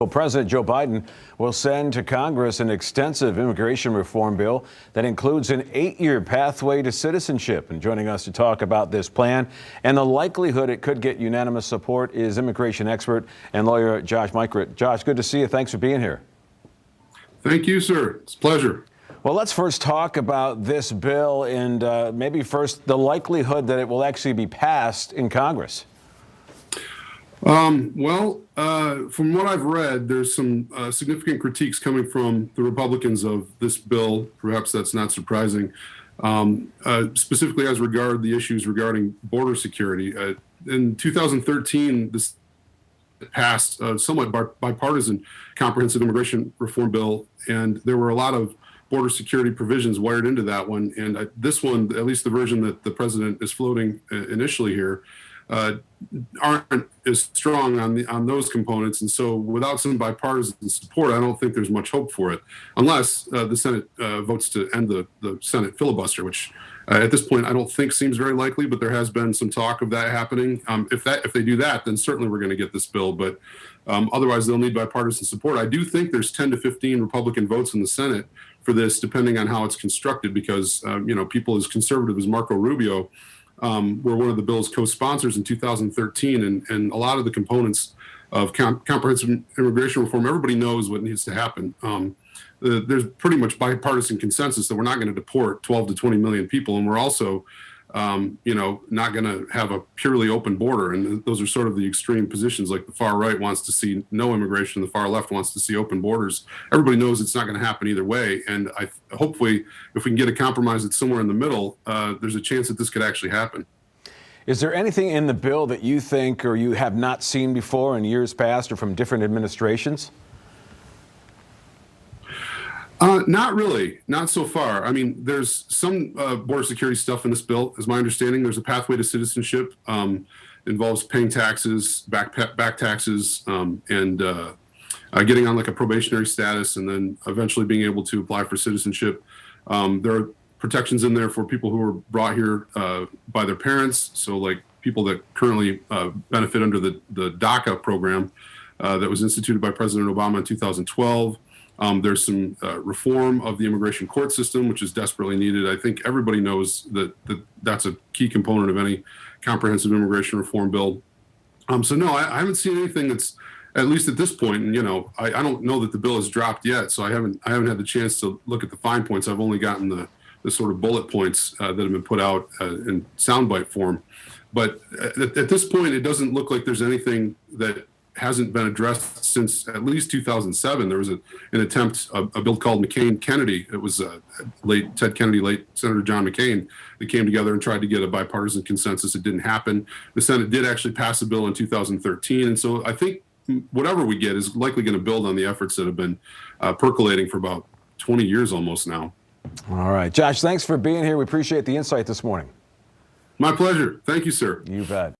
Well, President Joe Biden will send to Congress an extensive immigration reform bill that includes an 8-year pathway to citizenship. And joining us to talk about this plan and the likelihood it could get unanimous support is immigration expert and lawyer Josh Mikret. Josh, good to see you. Thanks for being here. Thank you, sir. It's a pleasure. Well, let's first talk about this bill and maybe first the likelihood that it will actually be passed in Congress. From what I've read, there's some significant critiques coming from the Republicans of this bill. Perhaps that's not surprising, specifically as regard the issues regarding border security. In 2013, this passed a somewhat bipartisan comprehensive immigration reform bill, and there were a lot of border security provisions wired into that one. And this one, at least the version that the president is floating initially here, aren't as strong on those components, and so without some bipartisan support, I don't think there's much hope for it, unless the Senate votes to end the Senate filibuster, which at this point I don't think seems very likely, but there has been some talk of that happening. If they do that, then certainly we're going to get this bill, but otherwise they'll need bipartisan support. I do think there's 10 to 15 Republican votes in the Senate for this, depending on how it's constructed, because people as conservative as Marco Rubio were one of the bill's co-sponsors in 2013, and a lot of the components of comprehensive immigration reform, everybody knows what needs to happen. There's pretty much bipartisan consensus that we're not going to deport 12 to 20 million people, and we're also not going to have a purely open border. And those are sort of the extreme positions. Like the far right wants to see no immigration, the far left wants to see open borders. Everybody knows it's not going to happen either way. And hopefully, if we can get a compromise that's somewhere in the middle, there's a chance that this could actually happen. Is there anything in the bill that you think or you have not seen before in years past or from different administrations? Not really, not so far. I mean, there's some border security stuff in this bill. As my understanding, there's a pathway to citizenship, involves paying taxes, back taxes, and getting on like a probationary status, and then eventually being able to apply for citizenship. There are protections in there for people who were brought here by their parents. So like people that currently benefit under the DACA program that was instituted by President Obama in 2012. There's some reform of the immigration court system, which is desperately needed. I think everybody knows that that's a key component of any comprehensive immigration reform bill. So no, I haven't seen anything that's, at least at this point, and I don't know that the bill has dropped yet, so I haven't had the chance to look at the fine points. I've only gotten the sort of bullet points that have been put out in soundbite form. But at this point, it doesn't look like there's anything that hasn't been addressed since at least 2007. There was an attempt, a bill called McCain-Kennedy. It was late Ted Kennedy, late Senator John McCain, that came together and tried to get a bipartisan consensus. It didn't happen. The Senate did actually pass a bill in 2013. And so I think whatever we get is likely going to build on the efforts that have been percolating for about 20 years almost now. All right. Josh, thanks for being here. We appreciate the insight this morning. My pleasure. Thank you, sir. You bet.